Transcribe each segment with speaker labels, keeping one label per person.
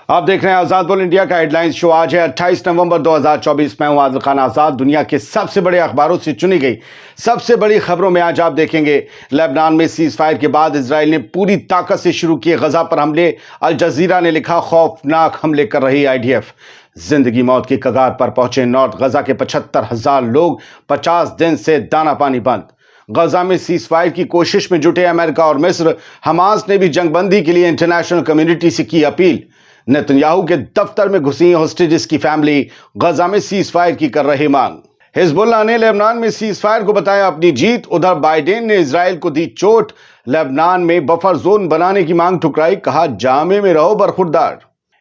Speaker 1: आप देख रहे हैं आजाद बोल इंडिया का हेडलाइंस शो। आज है 28 नवंबर 2024। मैं हूं आदिल खान आजाद। दुनिया के सबसे बड़े अखबारों से चुनी गई सबसे बड़ी खबरों में आज आप देखेंगे लेबनान में सीज फायर के बाद इजराइल ने पूरी ताकत से शुरू किए गजा पर हमले। अल जजीरा ने लिखा, खौफनाक हमले कर रही आईडीएफ। जिंदगी मौत की कगार पर पहुंचे नॉर्थ गजा के 75,000 लोग। 50 दिन से दाना पानी बंद। गजा में सीज फायर की कोशिश में जुटे अमेरिका और मिस्र। हमास ने भी जंगबंदी के लिए इंटरनेशनल कम्युनिटी से की अपील। नेतन्याहू के दफ्तर में घुसी हॉस्टेजेस की फैमिली। गजा में सीज फायर की कर रही मांग। हिजबुल्लाह ने लेबनान में सीज फायर को बताया अपनी जीत। उधर बाइडेन ने इजराइल को दी चोट। लेबनान में बफर जोन बनाने की मांग ठुकराई, कहा जामे में रहो बरखुरदार।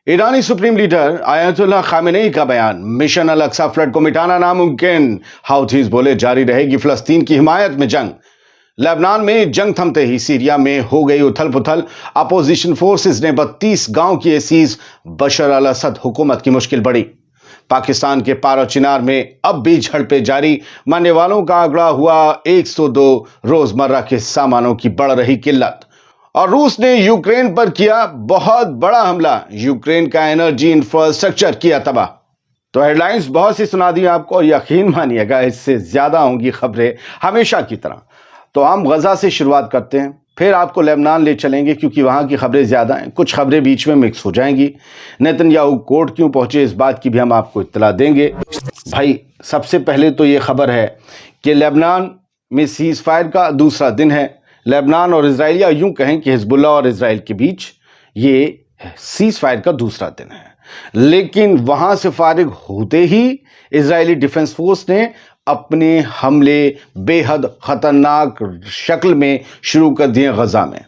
Speaker 1: ईरानी सुप्रीम लीडर आयतुल्लाह खामेनेई का बयान, मिशन अल अक्सा फ्लड को मिटाना नामुमकिन। हाउथीज बोले जारी रहेगी फलस्तीन की हिमायत में जंग। लेबनान में जंग थमते ही सीरिया में हो गई उथल पुथल। अपोजिशन फोर्सेस ने 32 गांव किए सीज। बशर अल असद हुकूमत की मुश्किल बढ़ी। पाकिस्तान के पारा चिनार में अब भी झड़पें जारी। मरने वालों का आंकड़ा हुआ 102। रोजमर्रा के सामानों की बढ़ रही किल्लत। और रूस ने यूक्रेन पर किया बहुत बड़ा हमला। यूक्रेन का एनर्जी इंफ्रास्ट्रक्चर किया तबाह। तो हेडलाइंस बहुत सी सुना दी आपको, और यकीन मानिएगा इससे ज्यादा होंगी खबरें हमेशा की तरह। तो हम गजा से शुरुआत करते हैं, फिर आपको लेबनान ले चलेंगे क्योंकि वहाँ की खबरें ज़्यादा हैं। कुछ खबरें बीच में मिक्स हो जाएंगी। नेतन्याहू कोर्ट क्यों पहुँचे, इस बात की भी हम आपको इत्तला देंगे। भाई सबसे पहले तो ये खबर है कि लेबनान में सीज फायर का दूसरा दिन है। लेबनान और इसराइल, या यूँ कहें कि हिजबुल्लाह और इसराइल के बीच ये सीज फायर का दूसरा दिन है। लेकिन वहाँ से फारिग होते ही इजरायली डिफेंस फोर्स ने अपने हमले बेहद खतरनाक शक्ल में शुरू कर दिए। गजा में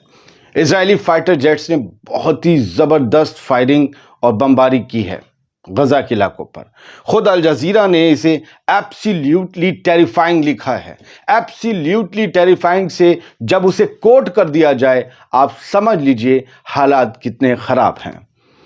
Speaker 1: इजरायली फाइटर जेट्स ने बहुत ही ज़बरदस्त फायरिंग और बमबारी की है गजा के इलाकों पर। खुद अल जजीरा ने इसे एब्सोल्युटली टेरिफाइंग लिखा है। एब्सोल्युटली टेरिफाइंग से जब उसे कोट कर दिया जाए, आप समझ लीजिए हालात कितने ख़राब हैं।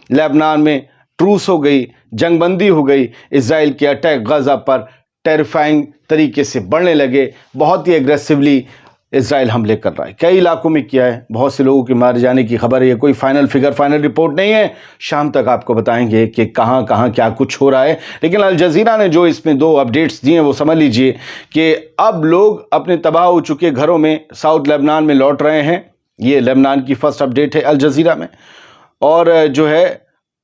Speaker 1: लेबनान में ट्रूस हो गई, जंगबंदी हो गई। इजराइल के अटैक गजा पर टेरिफाइंग तरीके से बढ़ने लगे। बहुत ही एग्रेसिवली इजराइल हमले कर रहा है। कई इलाकों में किया है। बहुत से लोगों के मारे जाने की खबर है। ये कोई फाइनल फिगर, फाइनल रिपोर्ट नहीं है। शाम तक आपको बताएंगे कि कहाँ कहाँ क्या कुछ हो रहा है। लेकिन अल जजीरा ने जो इसमें 2 अपडेट्स दिए हैं वो समझ लीजिए कि अब लोग अपने तबाह हो चुके घरों में साउथ लेबनान में लौट रहे हैं। ये लेबनान की फर्स्ट अपडेट है अल जजीरा में। और जो है,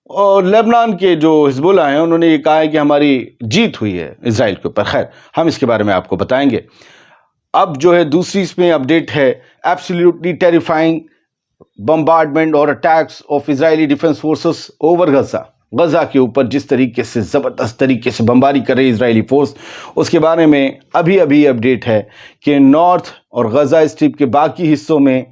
Speaker 1: और लेबनान के जो हिजबुल्लाह हैं उन्होंने ये कहा है कि हमारी जीत हुई है इजराइल के ऊपर। खैर, हम इसके बारे में आपको बताएंगे। अब जो है दूसरी इसमें अपडेट है, एब्सोल्युटली टेरिफाइंग बम्बार्डमेंट और attacks of Israeli defence forces over Gaza. Gaza के ऊपर जिस तरीके से ज़बरदस्त तरीके से बमबारी कर रही इजरायली फोर्स, उसके बारे में अभी अभी अपडेट है कि नॉर्थ और गजा स्ट्रिप के बाकी हिस्सों में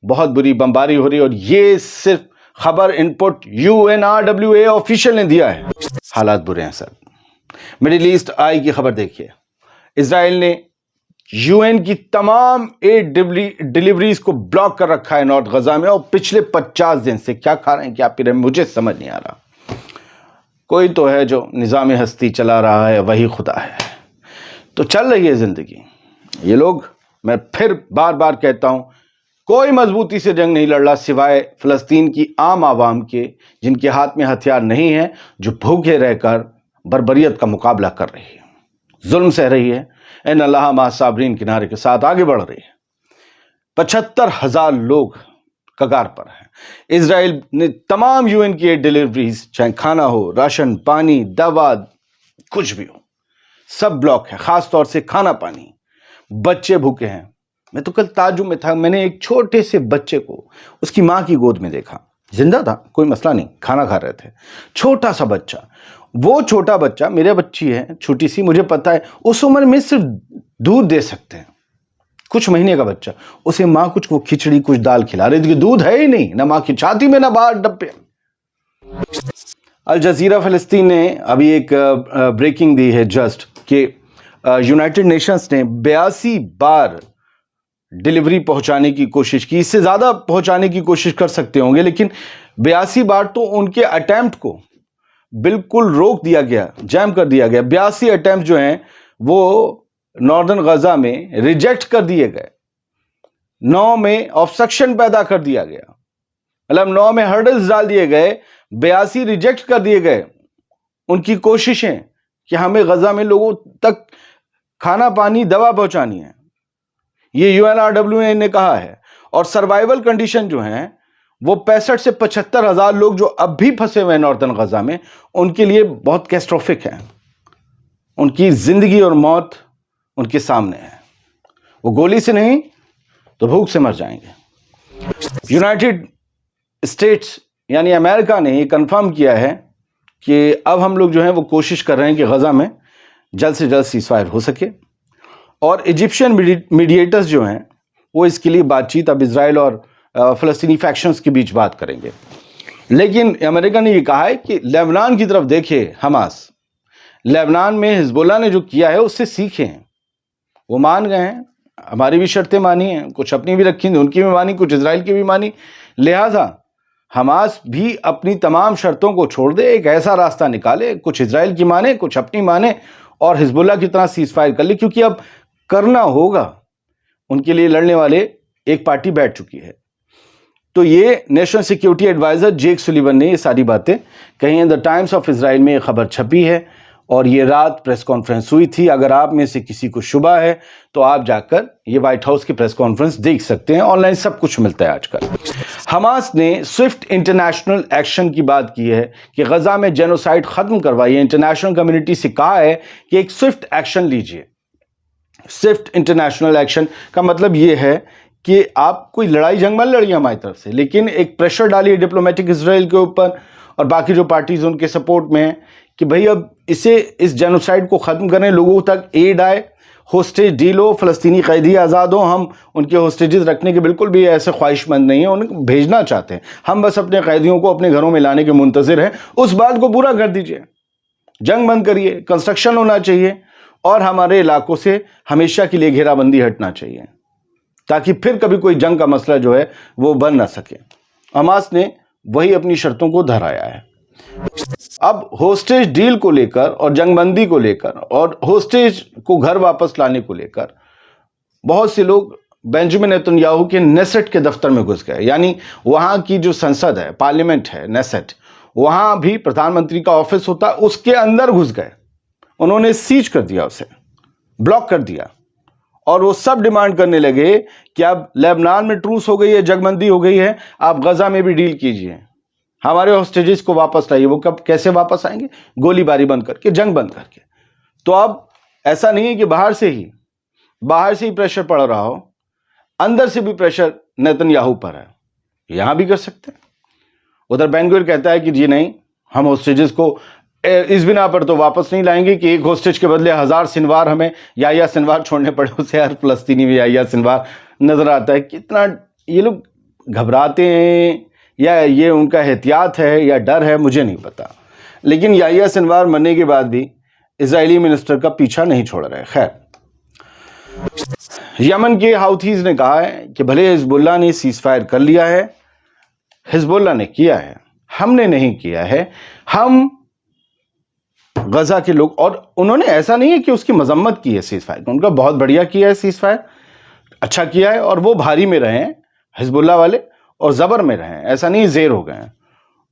Speaker 1: बहुत बुरी बमबारी हो रही है। और ये सिर्फ खबर इनपुट UNRWA ऑफिशियल ने दिया है। हालात बुरे हैं सर। मिडिल ईस्ट आई की खबर देखिए। इजराइल ने UN की तमाम एड डिलीवरीज को ब्लॉक कर रखा है नॉर्थ गजा में। और पिछले 50 दिन से क्या खा रहे हैं, क्या पी रहे हैं, मुझे समझ नहीं आ रहा। कोई तो है जो निज़ाम हस्ती चला रहा है, वही खुदा है। तो चल रही है जिंदगी। ये लोग, मैं फिर बार बार कहता हूं, कोई मजबूती से जंग नहीं लड़ रहा सिवाय फ़लस्तीन की आम आवाम के, जिनके हाथ में हथियार नहीं है, जो भूखे रहकर बर्बरियत का मुकाबला कर रही है, जुल्म सह रही है, इन अल्लाह मा साबरीन के नारे के साथ आगे बढ़ रही है। 75,000 लोग कगार पर हैं। इजराइल ने तमाम UN की डिलीवरीज, चाहे खाना हो, राशन, पानी, दवा, कुछ भी हो, सब ब्लॉक है। खास तौर से खाना पानी। बच्चे भूखे हैं। मैं तो कल ताजुब में था, मैंने एक छोटे से बच्चे को उसकी माँ की गोद में देखा। जिंदा था, कोई मसला नहीं, खाना खा रहे थे। छोटा सा बच्चा। वो छोटा बच्चा, मेरे बच्ची है छोटी सी, मुझे पता है उस उम्र में सिर्फ दूध दे सकते हैं। कुछ महीने का बच्चा, उसे माँ कुछ वो खिचड़ी कुछ दाल खिला रही थी। दूध है ही नहीं, ना माँ की छाती में, ना बाहर डब्बे। अल जजीरा फ़लस्तीन ने अभी एक ब्रेकिंग दी है जस्ट कि यूनाइटेड नेशंस ने 82 बार डिलीवरी पहुंचाने की कोशिश की। इससे ज़्यादा पहुंचाने की कोशिश कर सकते होंगे, लेकिन 82 बार तो उनके अटैम्प्ट को बिल्कुल रोक दिया गया, जैम कर दिया गया। 82 अटैम्प्ट जो हैं वो नॉर्दर्न गजा में रिजेक्ट कर दिए गए। 9 में ऑब्स्ट्रक्शन पैदा कर दिया गया। मतलब 9 में हर्डल्स डाल दिए गए, 82 रिजेक्ट कर दिए गए उनकी कोशिशें कि हमें गजा में लोगों तक खाना पानी दवा पहुंचानी है, ये UNRWA ने कहा है। और सर्वाइवल कंडीशन जो हैं वो 65 से 75 हजार लोग जो अब भी फंसे हुए हैं नॉर्दर्न गजा में, उनके लिए बहुत कैस्ट्रोफिक है। उनकी जिंदगी और मौत उनके सामने है, वो गोली से नहीं तो भूख से मर जाएंगे। यूनाइटेड स्टेट्स यानी अमेरिका ने ये कंफर्म किया है कि अब हम लोग जो हैं वो कोशिश कर रहे हैं कि गजा में जल्द से जल्द सीजफायर हो सके, और इजिप्शियन मीडिएटर्स जो हैं वो इसके लिए बातचीत अब इजराइल और फ़लस्तीनी फैक्शंस के बीच बात करेंगे। लेकिन अमेरिका ने ये कहा है कि लेबनान की तरफ देखे हमास, लेबनान में हिजबुल्लाह ने जो किया है उससे सीखें। वो मान गए हैं, हमारी भी शर्तें मानी हैं, कुछ अपनी भी रखी, उनकी भी मानी, कुछ इजराइल की भी मानी, लिहाजा हमास भी अपनी तमाम शर्तों को छोड़ दे, एक ऐसा रास्ता निकाले, कुछ इजराइल की माने, कुछ अपनी माने, और हिजबुल्लाह की तरह सीज फायर कर ले, क्योंकि अब करना होगा। उनके लिए लड़ने वाले एक पार्टी बैठ चुकी है। तो ये national security adviser Jake Sullivan ने ये सारी बातें कही हैं। द टाइम्स ऑफ इजराइल में ये खबर छपी है और ये रात प्रेस कॉन्फ्रेंस हुई थी। अगर आप में से किसी को शुबा है तो आप जाकर ये व्हाइट हाउस की प्रेस कॉन्फ्रेंस देख सकते हैं, ऑनलाइन सब कुछ मिलता है आजकल। हमास ने स्विफ्ट इंटरनेशनल एक्शन की बात की है कि गजा में जेनोसाइड खत्म करवाइए। इंटरनेशनल कम्युनिटी से कहा है कि एक स्विफ्ट एक्शन लीजिए। स्विफ्ट इंटरनेशनल एक्शन का मतलब ये है कि आप कोई लड़ाई जंग मत लड़िए हमारी तरफ से, लेकिन एक प्रेशर डालिए डिप्लोमेटिक इजराइल के ऊपर और बाकी जो पार्टीज उनके सपोर्ट में हैं कि भाई अब इस जेनोसाइड को ख़त्म करें, लोगों तक एड आए, होस्टेज डील हो, फ़लस्तीनी कैदी आज़ाद हो। हम उनके होस्टेजेस रखने के बिल्कुल भी ऐसे ख्वाहिशमंद नहीं हैं, उन्हें भेजना चाहते हैं। हम बस अपने कैदियों को अपने घरों में लाने के मुंतज़िर हैं। उस बात को पूरा कर दीजिए, जंग बंद करिए, कंस्ट्रक्शन होना चाहिए और हमारे इलाकों से हमेशा के लिए घेराबंदी हटना चाहिए, ताकि फिर कभी कोई जंग का मसला जो है वो बन ना सके। हमास ने वही अपनी शर्तों को दोहराया है। अब होस्टेज डील को लेकर और जंगबंदी को लेकर और होस्टेज को घर वापस लाने को लेकर बहुत से लोग बेंजामिन नेतन्याहू के नेसेट के दफ्तर में घुस गए, यानी वहां की जो संसद है, पार्लियामेंट है, नेसेट, वहां भी प्रधानमंत्री का ऑफिस होता, उसके अंदर घुस गए। उन्होंने सीज कर दिया, उसे ब्लॉक कर दिया और वो सब डिमांड करने लगे कि अब लेबनान में ट्रूस हो गई है, जंगबंदी हो गई है, आप गजा में भी डील कीजिए, हमारे होस्टेजेस को वापस लाइए। वो कब कैसे वापस आएंगे? गोलीबारी बंद करके, जंग बंद करके। तो अब ऐसा नहीं है कि बाहर से ही प्रेशर पड़ रहा हो, अंदर से भी प्रेशर नेतन्याहू पर है, यहां भी कर सकते हैं। उधर बेन-गुरियन कहता है कि जी नहीं, हम होस्टेजेस को इस बिना पर तो वापस नहीं लाएंगे कि एक होस्टेज के बदले 1000 सिनवार हमें याह्या सिनवार छोड़ने पड़े। उसे हर फ़लस्तीनी में याह्या सिनवार नजर आता है। कितना ये लोग घबराते हैं या ये उनका एहतियात है या डर है, मुझे नहीं पता, लेकिन याह्या सिनवार मरने के बाद भी इजरायली मिनिस्टर का पीछा नहीं छोड़ रहे। खैर, यमन के हाउथीज ने कहा है कि भले हिजबुल्लाह ने सीज़फायर कर लिया है, हिजबुल्लाह ने किया है, हमने नहीं किया है, हम गजा के लोग। और उन्होंने ऐसा नहीं है कि उसकी मजम्मत की है सीज़फायर, उनका बहुत बढ़िया किया है, सीज़फायर अच्छा किया है, और वो भारी में रहे हैं हिजबुल्लाह वाले और ज़बर में रहे हैं, ऐसा नहीं ज़ेर हो गए हैं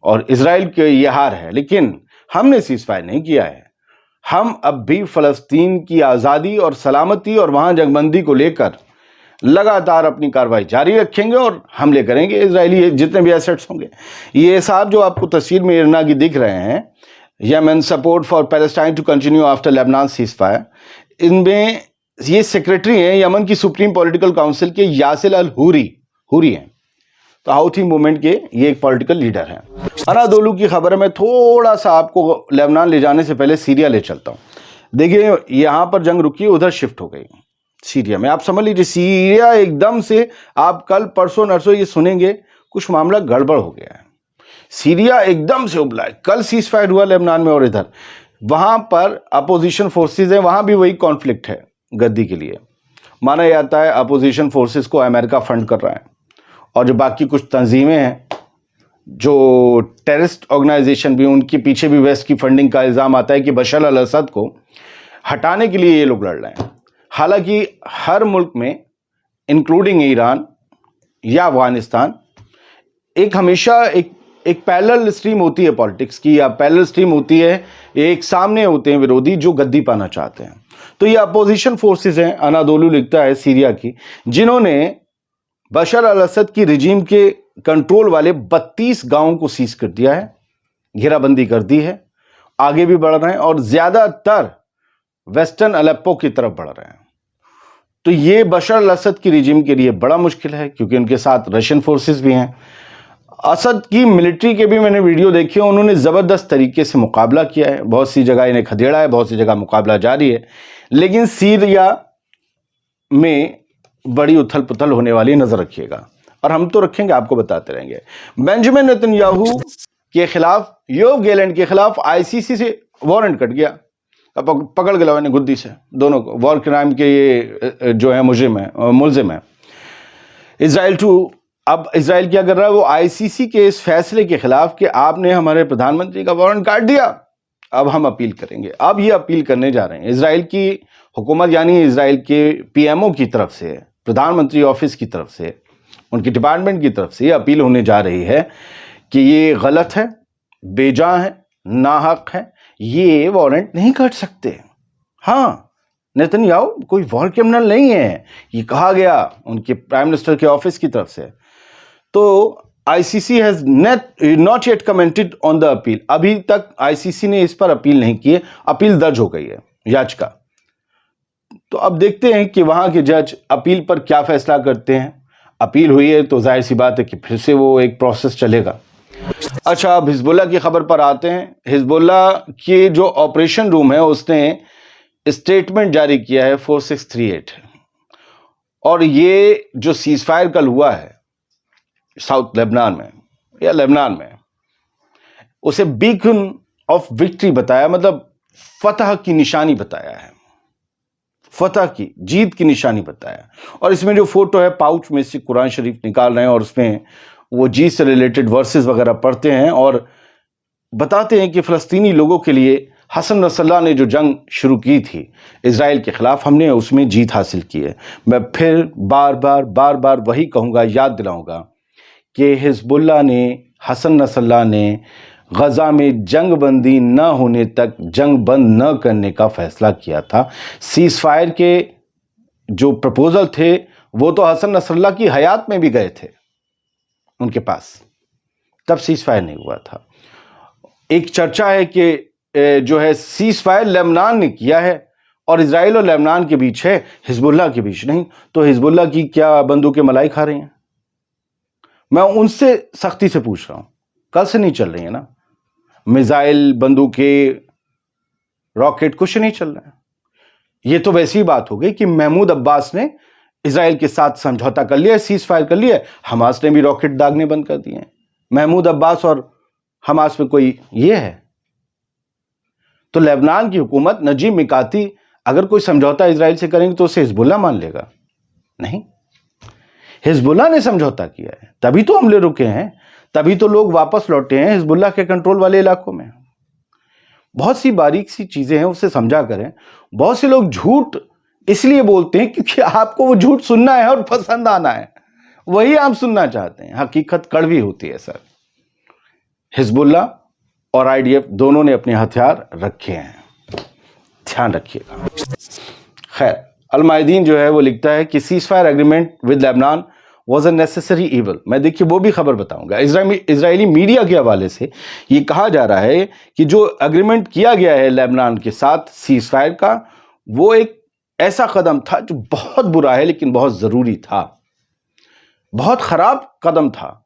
Speaker 1: और इजराइल के ये हार है। लेकिन हमने सीज़फायर नहीं किया है। हम अब भी फ़लस्तीन की आज़ादी और सलामती और वहाँ जंगबंदी को लेकर लगातार अपनी कार्रवाई जारी रखेंगे और हमले करेंगे इजरायली जितने भी एसेट्स होंगे। ये साहब जो आपको तस्वीर में इरना की दिख रहे हैं, Yemen support for Palestine to continue after Lebanon ceasefire, इनमें ये सेक्रेटरी हैं यमन की सुप्रीम पॉलिटिकल काउंसिल के यासिर अल हुरी हैं। तो हाउथी मूवमेंट के ये एक पॉलिटिकल लीडर हैं। अनादोलू की खबर में थोड़ा सा आपको लेबनान ले जाने से पहले सीरिया ले चलता हूँ। देखिए, यहाँ पर जंग रुकी, उधर शिफ्ट हो गई सीरिया में। आप समझ लीजिए सीरिया एकदम से, आप कल परसों नरसों ये सुनेंगे कुछ मामला गड़बड़ हो गया है। सीरिया एकदम से उबला है। कल सीज़फायर हुआ लेबनान में और इधर वहाँ पर अपोजिशन फोर्सेज हैं, वहाँ भी वही कॉन्फ्लिक्ट है गद्दी के लिए। माना जाता है अपोजिशन फोर्सेस को अमेरिका फंड कर रहा है और जो बाकी कुछ तंजीमें हैं, जो टेररिस्ट ऑर्गेनाइजेशन भी, उनके पीछे भी वेस्ट की फंडिंग का इल्ज़ाम आता है कि बशर अल असद को हटाने के लिए ये लोग लड़ रहे हैं। हालांकि हर मुल्क में इंक्लूडिंग ईरान या अफगानिस्तान एक हमेशा एक पैरेलल स्ट्रीम होती है पॉलिटिक्स की, या पैरेलल स्ट्रीम होती है, एक सामने होते हैं विरोधी जो गद्दी पाना चाहते हैं। तो ये अपोजिशन फोर्सेस हैं, अनादोलू लिखता है सीरिया की, जिन्होंने बशर अल असद की रिजीम के कंट्रोल वाले 32 गांवों को सीज कर दिया है, घेराबंदी कर दी है, आगे भी बढ़ रहे हैं और ज्यादातर वेस्टर्न अलेप्पो की तरफ बढ़ रहे हैं। तो ये बशर अल असद की रिजीम के लिए बड़ा मुश्किल है, क्योंकि उनके साथ रशियन फोर्सेस भी हैं। असद की मिलिट्री के भी मैंने वीडियो देखे, उन्होंने ज़बरदस्त तरीके से मुकाबला किया है, बहुत सी जगह इन्हें खदेड़ा है, बहुत सी जगह मुकाबला जारी है, लेकिन सीरिया में बड़ी उथल पुथल होने वाली नजर रखिएगा, और हम तो रखेंगे, आपको बताते रहेंगे। बेंजामिन नेतन्याहू के खिलाफ, योव गैलेंट के खिलाफ आईसीसी से वारंट कट गया, अब पकड़ गया इन्हें गुद्दी से, दोनों को वॉर क्राइम के ये जो है मुलजिम है। इजराइल टू, अब इजराइल क्या कर रहा है, वो आईसीसी के इस फैसले के खिलाफ कि आपने हमारे प्रधानमंत्री का वारंट काट दिया, अब हम अपील करेंगे। अब ये अपील करने जा रहे हैं इजराइल की हुकूमत, यानी इजराइल के पीएमओ की तरफ से, प्रधानमंत्री ऑफिस की तरफ से, उनकी डिपार्टमेंट की तरफ से ये अपील होने जा रही है कि ये गलत है, बेजा है, नाहक है, ये वारंट नहीं काट सकते। हाँ, नेतन्याहू कोई वॉर क्रिमिनल नहीं है, ये कहा गया उनके प्राइम मिनिस्टर के ऑफिस की तरफ से। तो ICC has not yet commented on the appeal, अभी तक आईसीसी ने इस पर अपील नहीं की है, अपील दर्ज हो गई है, याचिका। तो अब देखते हैं कि वहां के जज अपील पर क्या फैसला करते हैं। अपील हुई है तो जाहिर सी बात है कि फिर से वो एक प्रोसेस चलेगा। अच्छा, अब हिजबुल्लाह की खबर पर आते हैं। हिजबुल्लाह के जो ऑपरेशन रूम है उसने स्टेटमेंट जारी किया है 4638, और ये जो सीज फायर कल हुआ है साउथ लेबनान में या लेबनान में, उसे बीकन ऑफ विक्ट्री बताया, मतलब फतह की निशानी बताया है, फतह की जीत की निशानी बताया। और इसमें जो फोटो है, पाउच में से कुरान शरीफ निकाल रहे हैं और उसमें वो जीत से रिलेटेड वर्सेस वगैरह पढ़ते हैं और बताते हैं कि फ़लस्तीनी लोगों के लिए हसन नसरल्लाह ने जो जंग शुरू की थी इजराइल के खिलाफ, हमने उसमें जीत हासिल की है। मैं फिर बार बार वही कहूँगा, याद दिलाऊंगा कि हिजबुल्लाह ने, हसन नसरल्लाह ने गज़ा में जंग बंदी न होने तक जंग बंद न करने का फैसला किया था। सीज फायर के जो प्रपोजल थे वो तो हसन नसरल्लाह की हयात में भी गए थे उनके पास, तब सीज फायर नहीं हुआ था। एक चर्चा है कि जो है सीज फायर लेबनान ने किया है और इजराइल और लेबनान के बीच है, हिजबुल्लाह के बीच नहीं। तो हिजबुल्लाह की क्या बंदूकें मलाई खा रही हैं? मैं उनसे सख्ती से पूछ रहा हूं, कल से नहीं चल रही है ना मिसाइल, बंदूकें, रॉकेट, कुछ नहीं चल रहा है। ये तो वैसी ही बात हो गई कि महमूद अब्बास ने इजराइल के साथ समझौता कर लिया, सीज फायर कर लिया, हमास ने भी रॉकेट दागने बंद कर दिए। महमूद अब्बास और हमास में कोई ये है? तो लेबनान की हुकूमत, नजीब मिकाती, अगर कोई समझौता इजराइल से करेंगे तो उसे हिजबुल्लाह मान लेगा? नहीं, हिजबुल्लाह ने समझौता किया है, तभी तो हमले रुके हैं, तभी तो लोग वापस लौटे हैं हिजबुल्लाह के कंट्रोल वाले इलाकों में। बहुत सी बारीक सी चीजें हैं, उसे समझा करें। बहुत से लोग झूठ इसलिए बोलते हैं क्योंकि आपको वो झूठ सुनना है और पसंद आना है, वही आप सुनना चाहते हैं। हकीकत कड़वी होती है सर। हिजबुल्लाह और आईडीएफ दोनों ने अपने हथियार रखे हैं, ध्यान रखिएगा। खैर, अल-मायदीन जो है वो लिखता है कि cease fire agreement with Lebanon was a necessary evil. मैं देखिए वो भी खबर बताऊंगा। इजरायली मीडिया के हवाले से ये कहा जा रहा है कि जो एग्रीमेंट किया गया है लेबनान के साथ सीज फायर का, वो एक ऐसा कदम था जो बहुत बुरा है लेकिन बहुत ज़रूरी था। बहुत ख़राब कदम था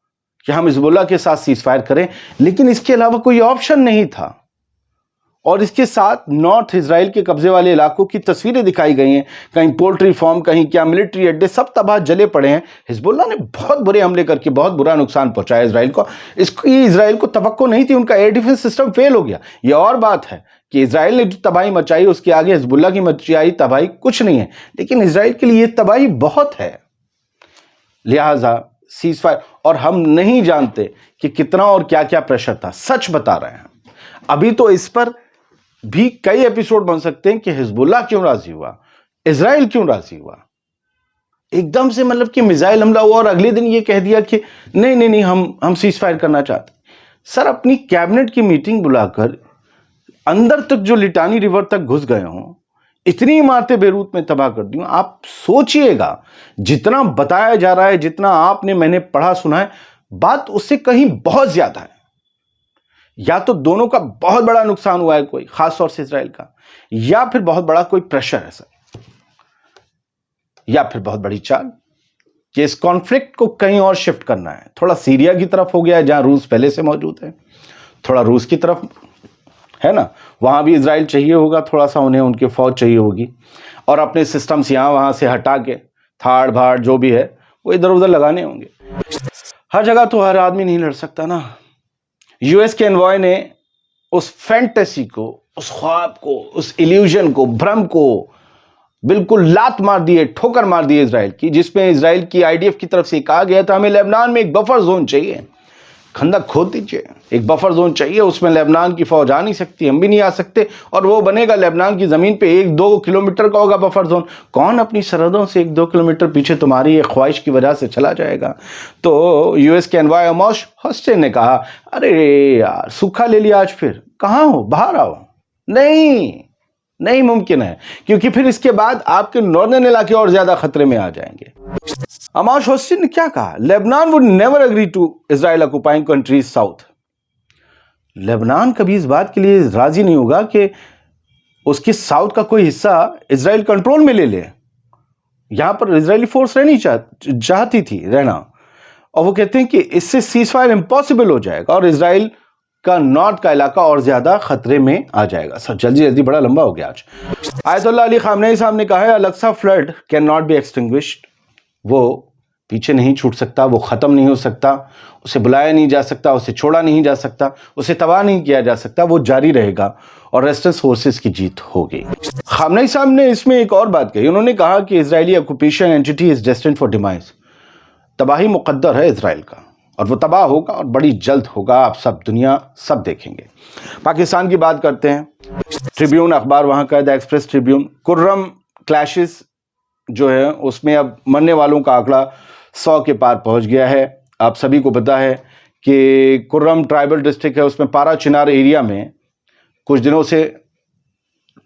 Speaker 1: कि हम हिजबुल्लाह के साथ सीज फायर करें, लेकिन इसके अलावा कोई ऑप्शन नहीं था। और इसके साथ नॉर्थ इजराइल के कब्जे वाले इलाकों की तस्वीरें दिखाई गई हैं, कहीं पोल्ट्री फार्म, कहीं क्या मिलिट्री अड्डे, सब तबाह जले पड़े हैं। हिजबुल्लाह ने बहुत बुरे हमले करके बहुत बुरा नुकसान पहुंचाया इजराइल को। इसकी इजराइल को तवक्को नहीं थी, उनका एयर डिफेंस सिस्टम फेल हो गया। ये और बात है कि इजराइल ने जो तबाही मचाई उसके आगे हिजबुल्लाह की मचाई तबाही कुछ नहीं है, लेकिन इजराइल के लिए तबाही बहुत है। लिहाजा सीज फायर, और हम नहीं जानते कि कितना और क्या क्या प्रेशर था, सच बता रहे हैं। अभी तो इस पर भी कई एपिसोड बन सकते हैं कि हिजबुल्लाह क्यों राजी हुआ, इजराइल क्यों राजी हुआ।
Speaker 2: ایک دم سے مطلب کہ میزائل حملہ ہوا اور اگلے دن یہ کہہ دیا کہ نہیں ہم سیز فائر کرنا چاہتے ہیں. سر اپنی کیبنٹ کی میٹنگ بلا کر اندر تک جو لٹانی ریور تک گھس گئے ہوں, اتنی عمارتیں بیروت میں تباہ کر دی ہوں. آپ سوچئے گا جتنا بتایا جا رہا ہے, جتنا آپ نے میں نے پڑھا سنا ہے, بات اس سے کہیں بہت زیادہ ہے. یا تو دونوں کا بہت بڑا نقصان ہوا ہے کوئی, خاص طور سے اسرائیل کا, یا پھر بہت بڑا کوئی پریشر ہے سر, یا پھر بہت بڑی چال کہ اس کانفلکٹ کو کہیں اور شفٹ کرنا ہے. تھوڑا سیریا کی طرف ہو گیا ہے جہاں روس پہلے سے موجود ہے, تھوڑا روس کی طرف ہے نا, وہاں بھی اسرائیل چاہیے ہوگا, تھوڑا سا انہیں ان کی فوج چاہیے ہوگی, اور اپنے سسٹمز یہاں وہاں سے ہٹا کے تھاڑ بھاڑ جو بھی ہے وہ ادھر ادھر لگانے ہوں گے. ہر جگہ تو ہر آدمی نہیں لڑ سکتا نا. یو ایس کے انوائے نے اس فینٹیسی کو, اس خواب کو, اس ایلیوژن کو, بھرم کو بالکل لات مار دیے, ٹھوکر مار دیے اسرائیل کی, جس میں اسرائیل کی آئی ڈی ایف کی طرف سے کہا گیا تھا ہمیں لبنان میں ایک بفر زون چاہیے, کھندق کھود دیجئے, ایک بفر زون چاہیے, اس میں لبنان کی فوج آ نہیں سکتی, ہم بھی نہیں آ سکتے, اور وہ بنے گا لبنان کی زمین پہ 1-2 کلومیٹر کا ہوگا بفر زون. کون اپنی سرحدوں سے 1-2 کلومیٹر پیچھے تمہاری ایک خواہش کی وجہ سے چلا جائے گا؟ تو یو ایس کے انوائے عموش ہوسٹن نے کہا ارے یار سوکھا لے لیا, آج پھر کہاں ہو, باہر آؤ. نہیں ممکن ہے, کیونکہ پھر اس کے بعد آپ کے ناردرن علاقے اور زیادہ خطرے میں آ جائیں گے. عموش ہوسٹن نے کیا کہا؟ Lebanon would never agree to Israel occupying countries south. Lebanon کبھی اس بات کے لیے راضی نہیں ہوگا کہ اس کی ساؤتھ کا کوئی حصہ اسرائیل کنٹرول میں لے لے. یہاں پر اسرائیلی فورس رہنی چاہتی تھی رہنا, اور وہ کہتے ہیں کہ اس سے سیز فائر امپاسبل ہو جائے گا اور اسرائیل کا نارتھ کا علاقہ اور زیادہ خطرے میں آ جائے گا. سر جلدی بڑا لمبا ہو گیا آج. آیت اللہ علی خامنئی صاحب نے کہا ہے Al-Aqsa flood can not be ایکسٹنگوشڈ. وہ پیچھے نہیں چھوٹ سکتا, وہ ختم نہیں ہو سکتا, اسے بلایا نہیں جا سکتا, اسے چھوڑا نہیں جا سکتا, اسے تباہ نہیں کیا جا سکتا, وہ جاری رہے گا اور ریسٹنس فورسز کی جیت ہوگی. خامنئی صاحب نے اس میں ایک اور بات کہی, انہوں نے کہا کہ اسرائیلی occupation entity is destined for demise. تباہی مقدر ہے اسرائیل کا, اور وہ تباہ ہوگا اور بڑی جلد ہوگا, آپ سب دنیا سب دیکھیں گے. پاکستان کی بات کرتے ہیں. ٹریبیون اخبار وہاں کا, دا ایکسپریس ٹریبیون, کرم کلیشز جو ہے اس میں اب مرنے والوں کا آنکڑا 100 کے پار پہنچ گیا ہے. آپ سبھی کو پتا ہے کہ کرم ٹرائبل ڈسٹرکٹ ہے, اس میں پارا چنار ایریا میں کچھ دنوں سے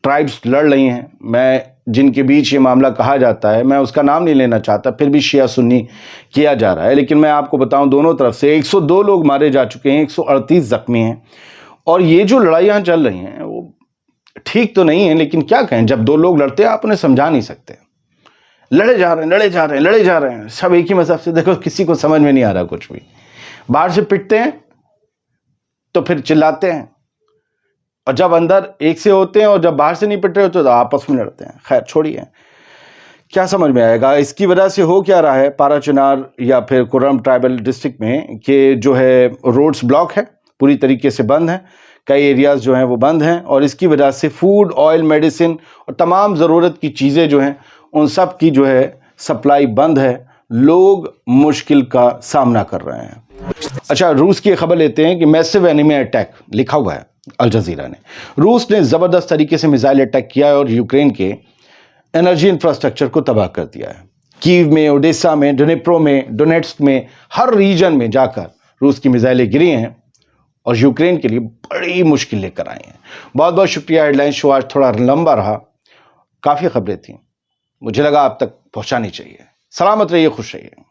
Speaker 2: ٹرائبز لڑ رہی ہیں. میں جن کے بیچ یہ معاملہ کہا جاتا ہے, میں اس کا نام نہیں لینا چاہتا, پھر بھی شیعہ سنی کیا جا رہا ہے, لیکن میں آپ کو بتاؤں دونوں طرف سے 102 لوگ مارے جا چکے ہیں, 138 زخمی ہیں. اور یہ جو لڑائیاں چل رہی ہیں وہ ٹھیک تو نہیں ہیں, لیکن کیا کہیں, جب دو لوگ لڑتے ہیں آپ انہیں سمجھا نہیں سکتے. لڑے جا رہے ہیں سب ایک ہی مذہب سے. دیکھو کسی کو سمجھ میں نہیں آ رہا کچھ بھی. باہر سے پٹتے ہیں تو پھر چلاتے ہیں, اور جب اندر ایک سے ہوتے ہیں اور جب باہر سے نہیں پٹ رہے ہوتے تو آپس میں لڑتے ہیں. خیر چھوڑیے, کیا سمجھ میں آئے گا. اس کی وجہ سے ہو کیا رہا ہے پارا چنار یا پھر کرم ٹرائبل ڈسٹرکٹ میں کہ جو ہے روڈز بلاک ہے, پوری طریقے سے بند ہیں, کئی ایریاز جو ہیں وہ بند ہیں, اور اس کی وجہ سے فوڈ, آئل, میڈیسن اور تمام ضرورت کی چیزیں جو ہیں ان سب کی جو ہے سپلائی بند ہے. لوگ مشکل کا سامنا کر رہے ہیں. اچھا, روس کی خبر لیتے ہیں کہ میسو اینیمی اٹیک لکھا ہوا ہے الجزیرہ نے. روس نے زبردست طریقے سے میزائل اٹیک کیا ہے اور یوکرین کے انرجی انفراسٹرکچر کو تباہ کر دیا ہے. کیو میں, اوڈیسا میں, ڈنیپرو میں, ڈونیٹسک میں, ہر ریجن میں جا کر روس کی میزائلیں گری ہیں اور یوکرین کے لیے بڑی مشکل لے کر آئی ہیں. بہت بہت شکریہ. ہیڈ لائن شو آج تھوڑا لمبا رہا, کافی خبریں تھیں, مجھے لگا آپ تک پہنچانی چاہیے. سلامت رہیے, خوش رہیے.